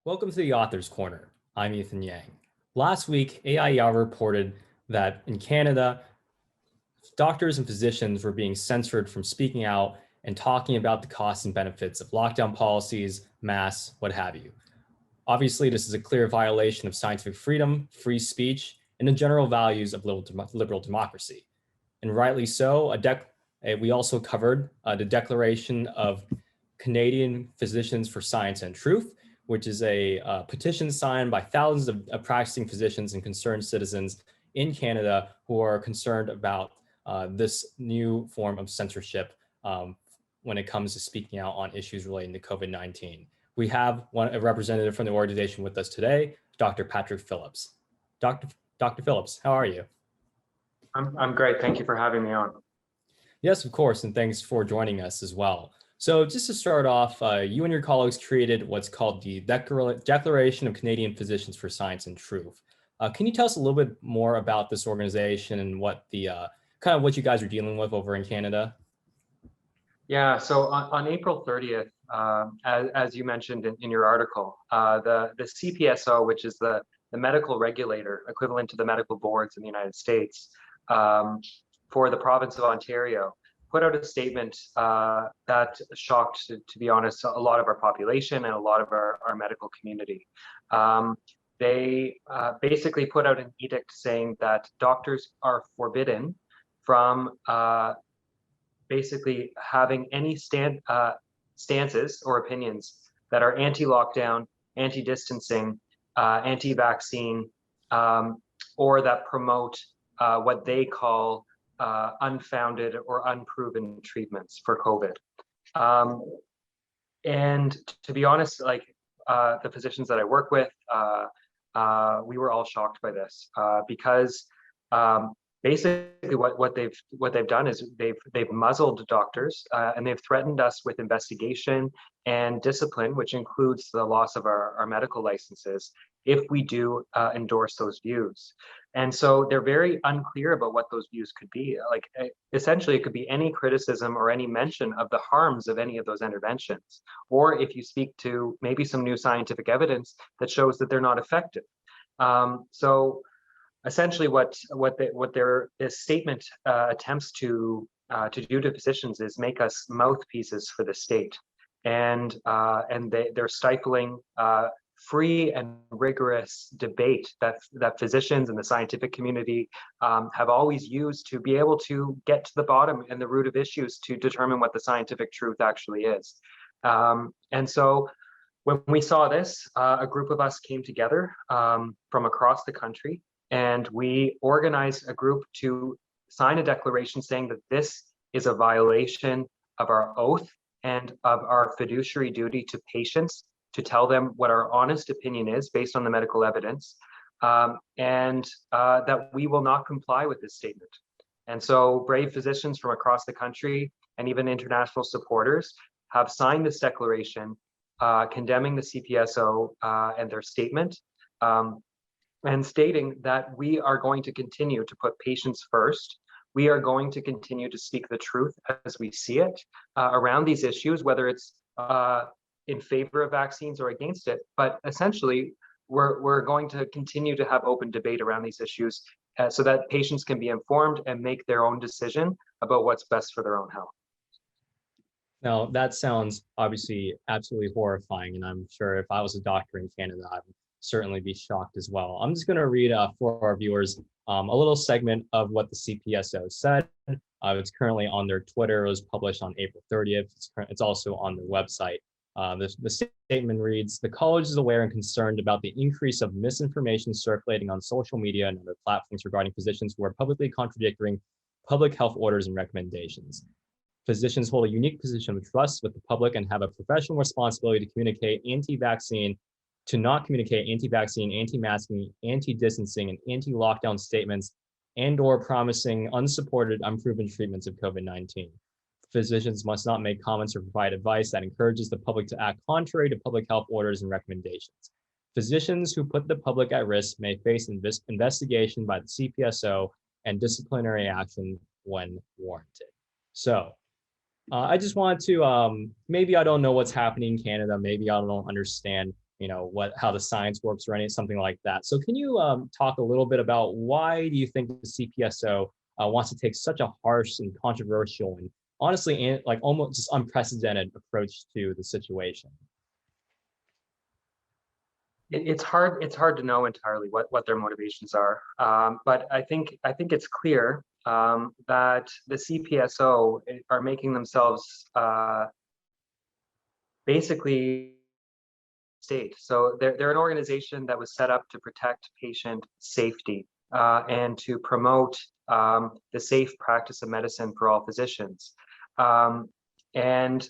Welcome to the Author's Corner. I'm Ethan Yang. Last week, AIER reported that in Canada, doctors and physicians were being censored from speaking out and talking about the costs and benefits of lockdown policies, masks, what have you. Obviously, this is a clear violation of scientific freedom, free speech, and the general values of liberal democracy. And rightly so, we also covered the Declaration of Canadian Physicians for Science and Truth, which is a petition signed by thousands of practicing physicians and concerned citizens in Canada who are concerned about this new form of censorship when it comes to speaking out on issues relating to COVID-19. We have a representative from the organization with us today, Dr. Patrick Phillips. Dr. Phillips, how are you? I'm great. Thank you for having me on. Yes, of course, and thanks for joining us as well. So just to start off, you and your colleagues created what's called the Declaration of Canadian Physicians for Science and Truth. Can you tell us a little bit more about this organization and what the kind of what you guys are dealing with over in Canada? Yeah, so on April 30th, as you mentioned in your article, the CPSO, which is the medical regulator equivalent to the medical boards in the United States, for the province of Ontario, put out a statement that shocked, to be honest, a lot of our population and a lot of our medical community. They basically put out an edict saying that doctors are forbidden from basically having any stances or opinions that are anti-lockdown, anti-distancing, anti-vaccine, or that promote what they call unfounded or unproven treatments for COVID. And to be honest, like the physicians that I work with, we were all shocked by this because basically what they've done is they've muzzled doctors and they've threatened us with investigation and discipline, which includes the loss of our medical licenses if we do endorse those views. And so they're very unclear about what those views could be. Like essentially, it could be any criticism or any mention of the harms of any of those interventions, or if you speak to maybe some new scientific evidence that shows that they're not effective. So essentially, what this statement attempts to do to physicians is make us mouthpieces for the state, and they're stifling free and rigorous debate that physicians and the scientific community have always used to be able to get to the bottom and the root of issues to determine what the scientific truth actually is. And so when we saw this, a group of us came together from across the country, and we organized a group to sign a declaration saying that this is a violation of our oath and of our fiduciary duty to patients, to tell them what our honest opinion is based on the medical evidence, and that we will not comply with this statement. And so brave physicians from across the country and even international supporters have signed this declaration condemning the CPSO and their statement, and stating that we are going to continue to put patients first. We are going to continue to speak the truth as we see it around these issues, whether it's in favor of vaccines or against it. But essentially, we're going to continue to have open debate around these issues so that patients can be informed and make their own decision about what's best for their own health. Now, that sounds obviously absolutely horrifying, and I'm sure if I was a doctor in Canada, I would certainly be shocked as well. I'm just going to read for our viewers a little segment of what the CPSO said. It's currently on their Twitter. It was published on April 30th. It's also on their website. The statement reads, "The college is aware and concerned about the increase of misinformation circulating on social media and other platforms regarding physicians who are publicly contradicting public health orders and recommendations. Physicians hold a unique position of trust with the public and have a professional responsibility to communicate anti-vaccine, to not communicate anti-vaccine, anti-masking, anti-distancing, and anti-lockdown statements and/or promising unsupported, unproven treatments of COVID-19. Physicians must not make comments or provide advice that encourages the public to act contrary to public health orders and recommendations. Physicians who put the public at risk may face investigation by the CPSO and disciplinary action when warranted." So I just wanted to, maybe I don't know what's happening in Canada. Maybe I don't understand, how the science works or something like that. So can you talk a little bit about why do you think the CPSO wants to take such a harsh and controversial and honestly like almost just unprecedented approach to the situation? It's hard to know entirely what their motivations are, but I think it's clear that the CPSO are making themselves basically state. So they're an organization that was set up to protect patient safety and to promote the safe practice of medicine for all physicians. And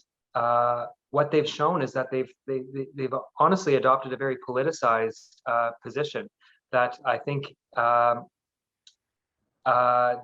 what they've shown is that they've honestly adopted a very politicized position that I think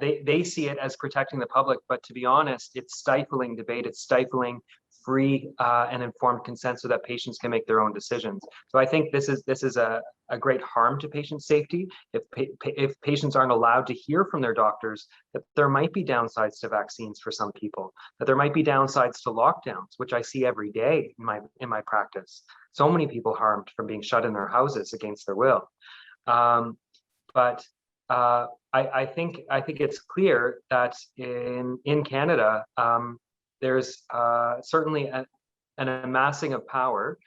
they see it as protecting the public, but to be honest, it's stifling debate, it's stifling free and informed consent so that patients can make their own decisions. So I think this is a great harm to patient safety. If patients aren't allowed to hear from their doctors that there might be downsides to vaccines for some people, that there might be downsides to lockdowns, which I see every day in my practice. So many people harmed from being shut in their houses against their will. But I think it's clear that in Canada, there's certainly an amassing of power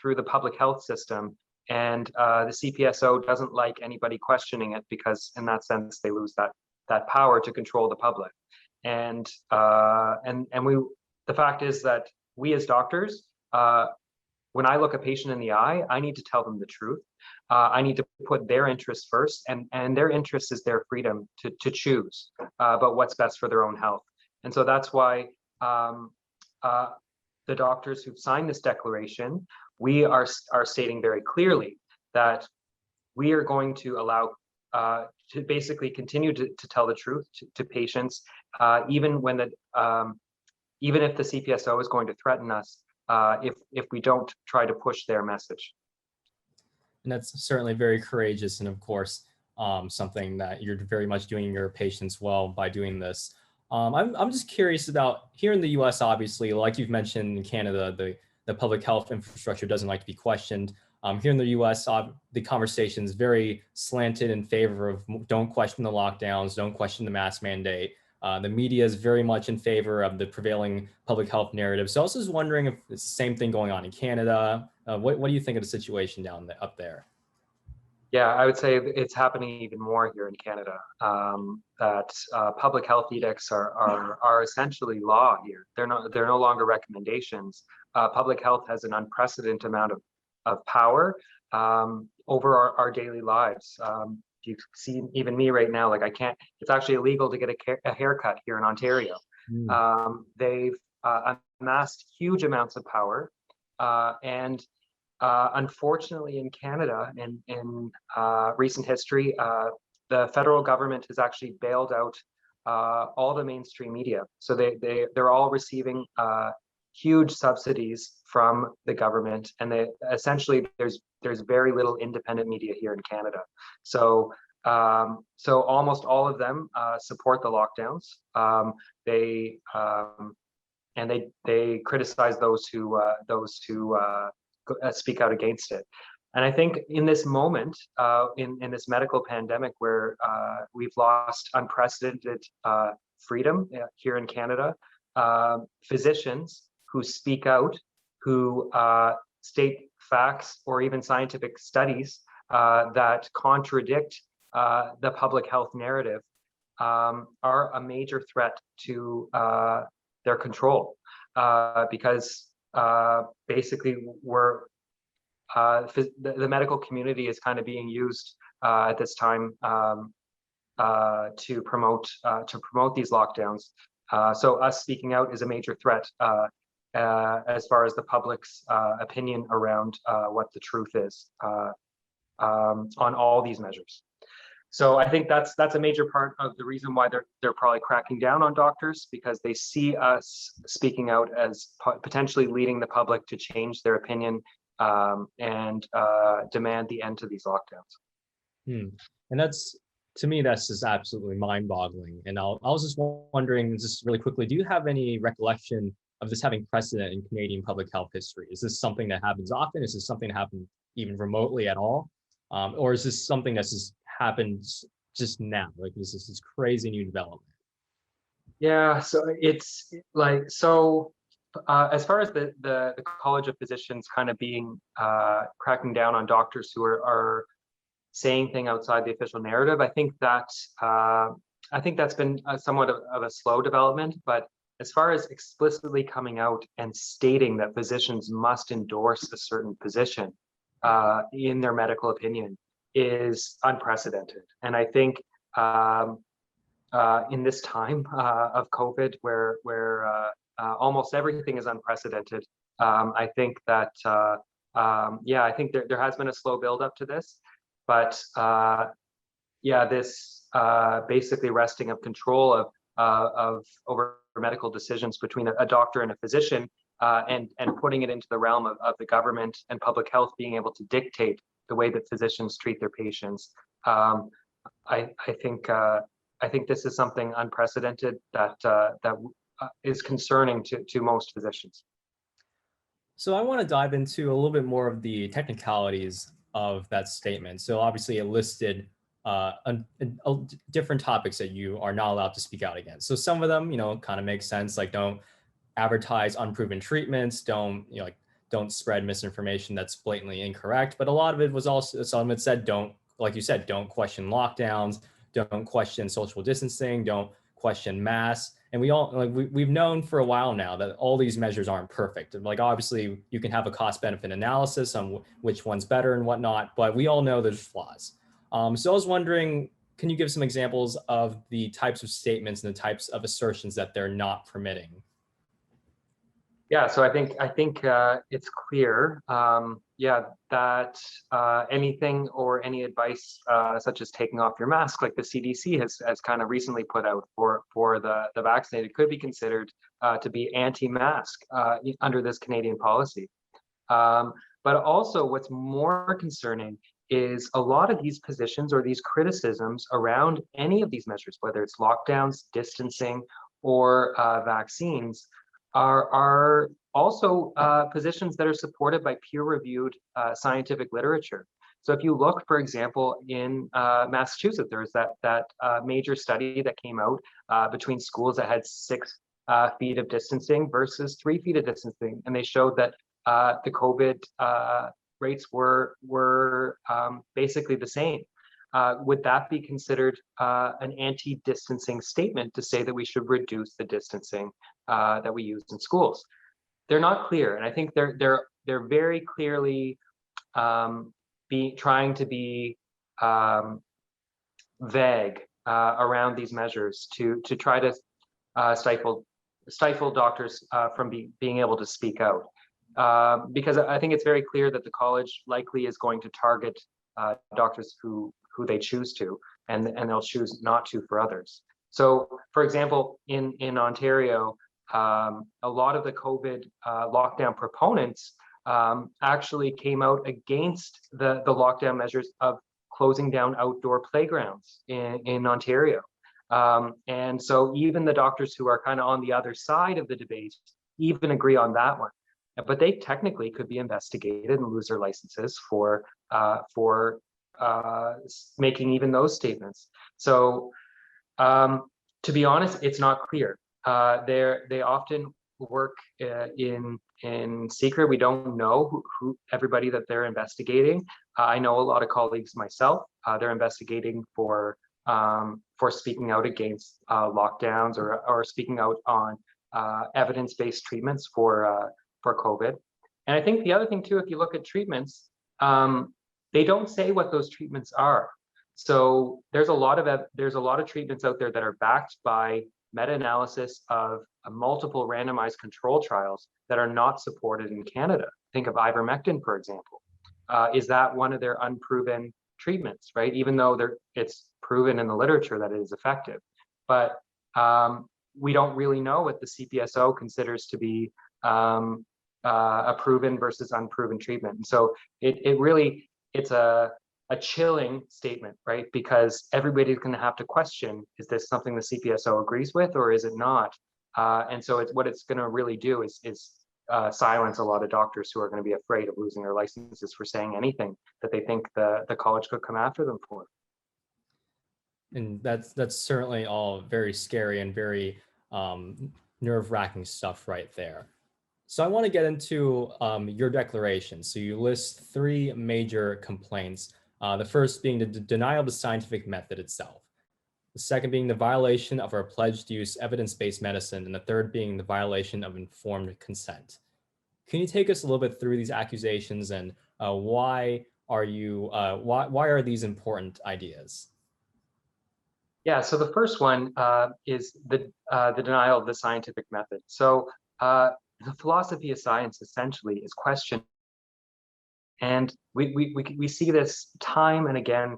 through the public health system, and the CPSO doesn't like anybody questioning it because, in that sense, they lose that power to control the public. And the fact is that we as doctors, when I look a patient in the eye, I need to tell them the truth. I need to put their interests first, and their interest is their freedom to choose about what's best for their own health. And so that's why the doctors who've signed this declaration, we are stating very clearly that we are going to allow to basically continue to tell the truth to patients, even if the CPSO is going to threaten us if we don't try to push their message. And that's certainly very courageous, and of course, something that you're very much doing your patients well by doing this. I'm just curious about here in the U.S. Obviously, like you've mentioned, in Canada, the public health infrastructure doesn't like to be questioned. Here in the U.S., the conversation is very slanted in favor of don't question the lockdowns, don't question the mask mandate. The media is very much in favor of the prevailing public health narrative. So I was just wondering if it's the same thing going on in Canada. What do you think of the situation up there? Yeah, I would say it's happening even more here in Canada. That public health edicts are essentially law here. They're no longer recommendations. Public health has an unprecedented amount of power over our daily lives. You see, even me right now, like it's actually illegal to get a haircut here in Ontario. They've amassed huge amounts of power, and unfortunately in Canada, in recent history, the federal government has actually bailed out all the mainstream media. So they're all receiving huge subsidies from the government, and essentially there's very little independent media here in Canada. So almost all of them support the lockdowns. They criticize those who speak out against it. And I think in this moment, in this medical pandemic where we've lost unprecedented freedom here in Canada, physicians who speak out, who state facts or even scientific studies that contradict the public health narrative are a major threat to their control, because basically the medical community is kind of being used at this time to promote these lockdowns. So us speaking out is a major threat as far as the public's opinion around what the truth is on all these measures. So I think that's a major part of the reason why they're probably cracking down on doctors, because they see us speaking out as potentially leading the public to change their opinion and demand the end to these lockdowns. And to me, that's just absolutely mind-boggling. And I was just wondering, just really quickly, do you have any recollection of this having precedent in Canadian public health history? Is this something that happens often? Is this something that happens even remotely at all? Or is this something that's just happened just now? Like this is this crazy new development? Yeah, so it's like as far as the College of Physicians kind of being cracking down on doctors who are saying things outside the official narrative, I think that's been somewhat of a slow development. But as far as explicitly coming out and stating that physicians must endorse a certain position in their medical opinion is unprecedented. And I think in this time of COVID, where almost everything is unprecedented, I think that yeah, I think there has been a slow build up to this, but yeah, this basically wresting of control of over medical decisions between a doctor and a physician, and putting it into the realm of the government and public health being able to dictate the way that physicians treat their patients. I think this is something unprecedented that is concerning to most physicians. So I want to dive into a little bit more of the technicalities of that statement. So obviously it listed different topics that you are not allowed to speak out against. So some of them, kind of make sense, like don't advertise unproven treatments, don't spread misinformation that's blatantly incorrect. But a lot of it was also, some of it said, don't, like you said, don't question lockdowns, don't question social distancing, don't question masks. And we've known for a while now that all these measures aren't perfect. Like obviously you can have a cost benefit analysis on which one's better and whatnot, but we all know there's flaws. So I was wondering, can you give some examples of the types of statements and the types of assertions that they're not permitting? Yeah, so I think it's clear, yeah, that anything or any advice such as taking off your mask, like the CDC has kind of recently put out for the vaccinated, could be considered to be anti-mask under this Canadian policy. But also, what's more concerning is a lot of these positions or these criticisms around any of these measures, whether it's lockdowns, distancing, or vaccines, are also positions that are supported by peer-reviewed scientific literature. So if you look, for example, in Massachusetts, there was that major study that came out between schools that had 6 feet of distancing versus 3 feet of distancing, and they showed that the COVID rates were basically the same. Would that be considered an anti-distancing statement to say that we should reduce the distancing that we use in schools? They're not clear, and I think they're very clearly trying to be vague around these measures to try to stifle doctors from being able to speak out. Because I think it's very clear that the college likely is going to target doctors who they choose to, and they'll choose not to for others. So, for example, in Ontario, a lot of the COVID lockdown proponents actually came out against the lockdown measures of closing down outdoor playgrounds in Ontario. And so even the doctors who are kind of on the other side of the debate even agree on that one. But they technically could be investigated and lose their licenses for making even those statements. So to be honest, it's not clear. They often work in secret. We don't know who everybody that they're investigating. I know a lot of colleagues myself. They're investigating for speaking out against lockdowns or speaking out on evidence-based treatments for COVID. And I think the other thing too, if you look at treatments, they don't say what those treatments are. So there's a lot of treatments out there that are backed by meta-analysis of multiple randomized control trials that are not supported in Canada. Think of ivermectin, for example. Is that one of their unproven treatments, right? Even though it's proven in the literature that it is effective. But we don't really know what the CPSO considers to be a proven versus unproven treatment. And so it's a chilling statement, right? Because everybody's going to have to question, is this something the CPSO agrees with or is it not? And so what it's going to really do is silence a lot of doctors who are going to be afraid of losing their licenses for saying anything that they think the college could come after them for. And that's certainly all very scary and very nerve-wracking stuff right there. So I want to get into your declaration. So you list three major complaints. The first being the denial of the scientific method itself. The second being the violation of our pledge to use evidence-based medicine, and the third being the violation of informed consent. Can you take us a little bit through these accusations and why are these important ideas? Yeah, so the first one is the denial of the scientific method. So the philosophy of science essentially is questioned, and we see this time and again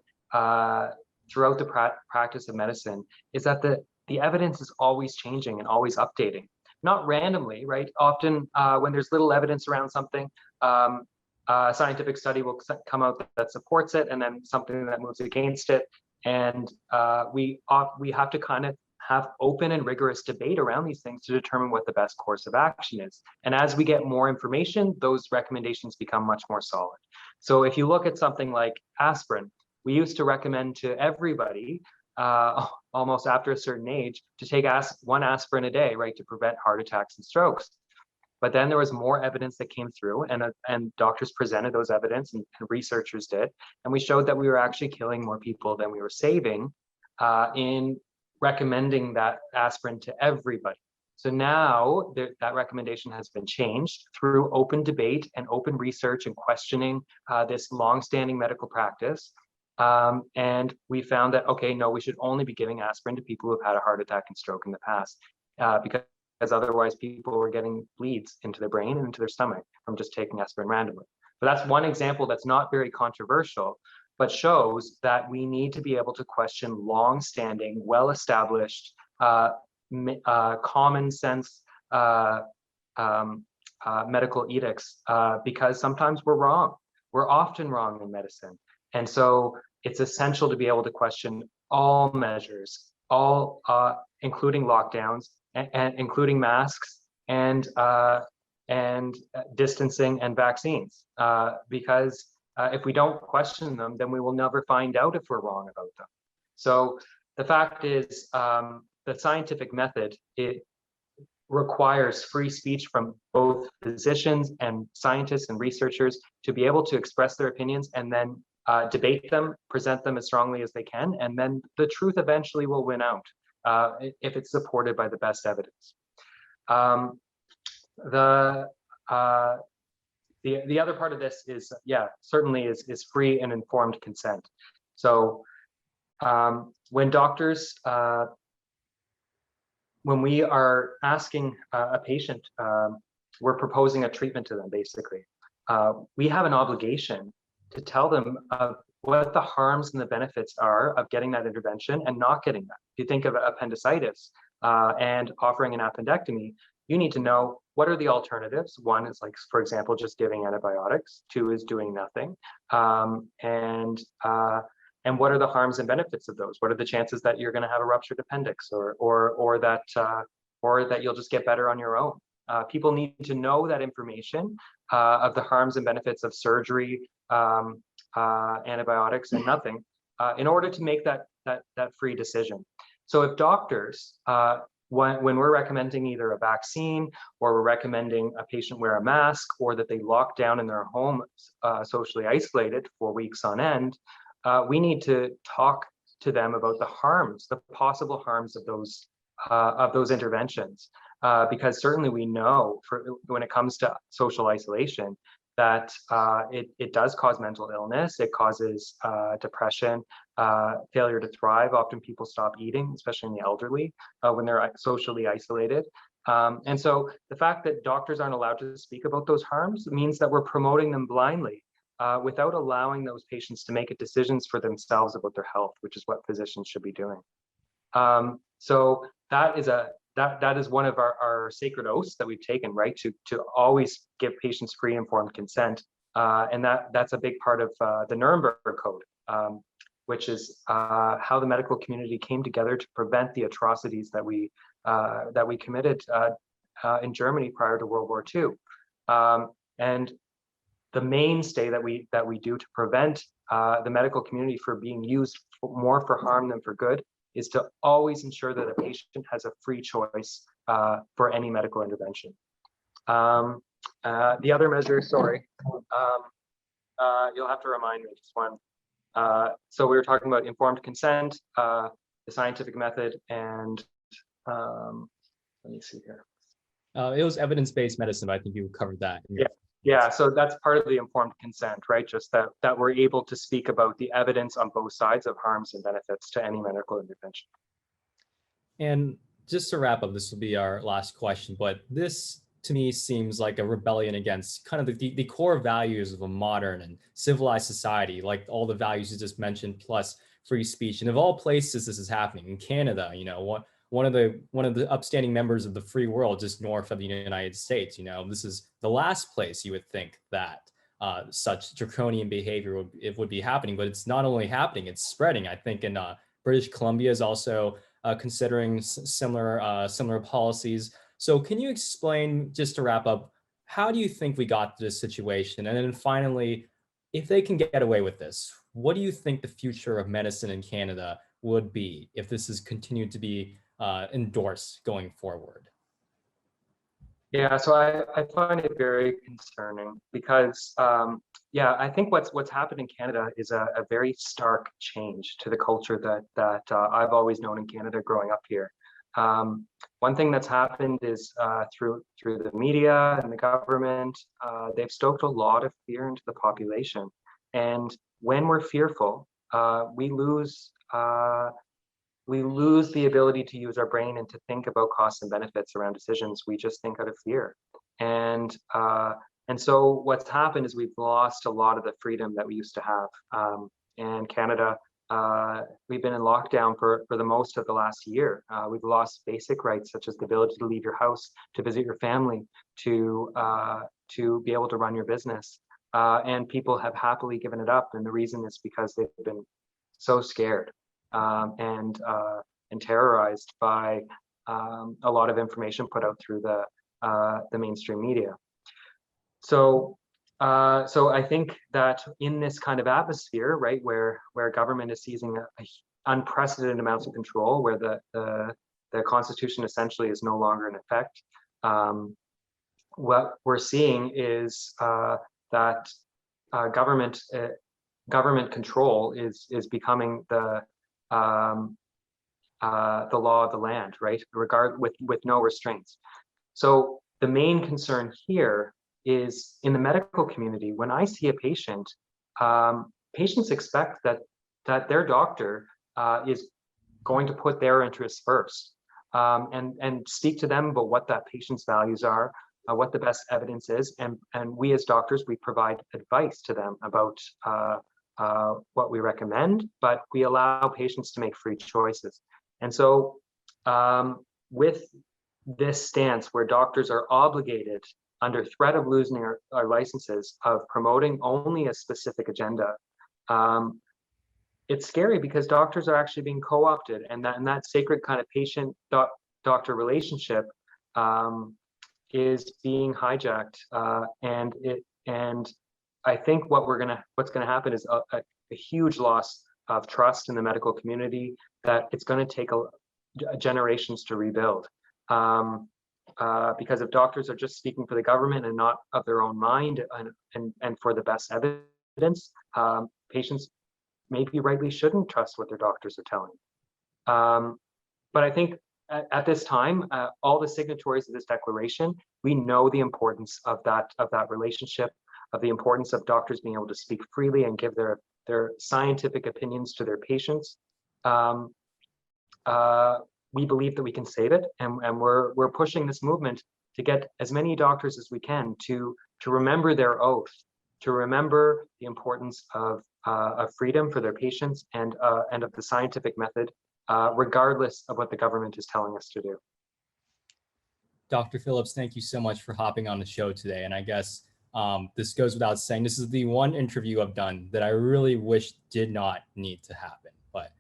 throughout the practice of medicine, is that the evidence is always changing and always updating, not randomly, right? Often when there's little evidence around something, a scientific study will come out that supports it, and then something that moves against it. And we have to kind of have open and rigorous debate around these things to determine what the best course of action is. And as we get more information, those recommendations become much more solid. So if you look at something like aspirin, we used to recommend to everybody almost after a certain age to take one aspirin a day, right, to prevent heart attacks and strokes. But then there was more evidence that came through, and doctors presented those evidence, and researchers did, and we showed that we were actually killing more people than we were saving in recommending that aspirin to everybody. So now that recommendation has been changed through open debate and open research and questioning this longstanding medical practice. And we found that, okay, no, we should only be giving aspirin to people who've had a heart attack and stroke in the past, because otherwise people were getting bleeds into their brain and into their stomach from just taking aspirin randomly. But that's one example that's not very controversial, but shows that we need to be able to question long-standing, well-established, common sense medical edicts, because sometimes we're wrong. We're often wrong in medicine. And so it's essential to be able to question all measures, all including lockdowns, and including masks and distancing and vaccines, because if we don't question them, then we will never find out if we're wrong about them. So the fact is, the scientific method, it requires free speech from both physicians and scientists and researchers to be able to express their opinions and then debate them, present them as strongly as they can, and then the truth eventually will win out if it's supported by the best evidence. The other part of this is, yeah, certainly is free and informed consent. So when doctors, when we are asking a patient, we're proposing a treatment to them, basically. We have an obligation to tell them what the harms and the benefits are of getting that intervention and not getting that. If you think of appendicitis and offering an appendectomy, you need to know what are the alternatives. One is, like, for example, just giving antibiotics. Two is doing nothing. And what are the harms and benefits of those? What are the chances that you're going to have a ruptured appendix, or that you'll just get better on your own? People need to know that information of the harms and benefits of surgery, antibiotics, and nothing, in order to make that free decision. So if doctors, when we're recommending either a vaccine, or we're recommending a patient wear a mask, or that they lock down in their home, socially isolated for weeks on end, we need to talk to them about the harms, the possible harms of those interventions, because certainly we know, when it comes to social isolation, that it does cause mental illness. It causes depression, failure to thrive. Often people stop eating, especially in the elderly, when they're socially isolated. And so the fact that doctors aren't allowed to speak about those harms means that we're promoting them blindly, without allowing those patients to make decisions for themselves about their health, which is what physicians should be doing. So that is one of our sacred oaths that we've taken, right? To always give patients free informed consent, and that's a big part of the Nuremberg Code, which is how the medical community came together to prevent the atrocities that we that we committed in Germany prior to World War II. And the mainstay that we do to prevent the medical community from being used more for harm than for good is to always ensure that a patient has a free choice for any medical intervention. The other measure, sorry, you'll have to remind me just one. So we were talking about informed consent, the scientific method, and let me see here. It was evidence-based medicine, but I think you covered that. Yeah, so that's part of the informed consent, right? Just that we're able to speak about the evidence on both sides of harms and benefits to any medical intervention. And just to wrap up, this will be our last question, but this to me seems like a rebellion against kind of the core values of a modern and civilized society, like all the values you just mentioned, plus free speech. And of all places this is happening, in Canada, you know, one of the upstanding members of the free world just north of the United States, you know, this is the last place you would think that such draconian behavior would be happening, but it's not only happening, it's spreading. I think in British Columbia is also considering similar policies. So can you explain, just to wrap up, how do you think we got to this situation? And then finally, if they can get away with this, what do you think the future of medicine in Canada would be if this is continued to be endorsed going forward? Yeah, so I find it very concerning because, yeah, I think what's happened in Canada is a very stark change to the culture that I've always known in Canada growing up here. One thing that's happened is through the media and the government, they've stoked a lot of fear into the population. And when we're fearful, we lose the ability to use our brain and to think about costs and benefits around decisions. We just think out of fear. And so what's happened is we've lost a lot of the freedom that we used to have. And Canada, we've been in lockdown for the most of the last year. We've lost basic rights such as the ability to leave your house, to visit your family, to be able to run your business. And people have happily given it up. And the reason is because they've been so scared and terrorized by a lot of information put out through the mainstream media. So I think that in this kind of atmosphere, right, where government is seizing unprecedented amounts of control, where the Constitution essentially is no longer in effect, what we're seeing is that government control is becoming the law of the land, right? With no restraints. So the main concern here is in the medical community. When I see a patient, patients expect that their doctor is going to put their interests first, and speak to them about what that patient's values are, what the best evidence is, and we as doctors, we provide advice to them about what we recommend, but we allow patients to make free choices. And so with this stance where doctors are obligated under threat of losing our licenses of promoting only a specific agenda, it's scary because doctors are actually being co-opted, and that sacred kind of patient doctor relationship is being hijacked, and I think what's gonna happen is a huge loss of trust in the medical community that it's going to take generations to rebuild. Because if doctors are just speaking for the government and not of their own mind and for the best evidence, patients maybe rightly shouldn't trust what their doctors are telling. But I think at this time, all the signatories of this declaration, we know the importance of that relationship, of the importance of doctors being able to speak freely and give their scientific opinions to their patients. We believe that we can save it, and we're pushing this movement to get as many doctors as we can to remember their oath, to remember the importance of freedom for their patients and of the scientific method, regardless of what the government is telling us to do. Dr. Phillips, thank you so much for hopping on the show today. And I guess this goes without saying, this is the one interview I've done that I really wish did not need to happen. But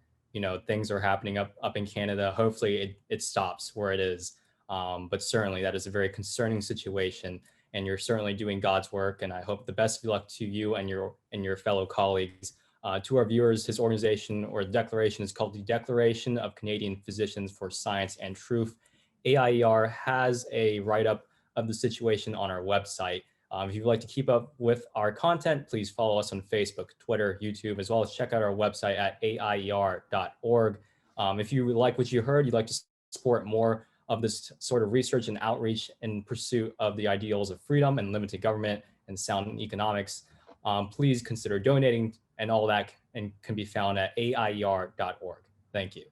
things are happening up in Canada. Hopefully it stops where it is. But certainly that is a very concerning situation, and you're certainly doing God's work. And I hope the best of luck to you and your fellow colleagues. To our viewers, his organization or declaration is called the Declaration of Canadian Physicians for Science and Truth. AIER has a write-up of the situation on our website. If you'd like to keep up with our content, please follow us on Facebook, Twitter, YouTube, as well as check out our website at aier.org. If you like what you heard, you'd like to support more of this sort of research and outreach in pursuit of the ideals of freedom and limited government and sound economics, please consider donating, and all that can be found at aier.org. Thank you.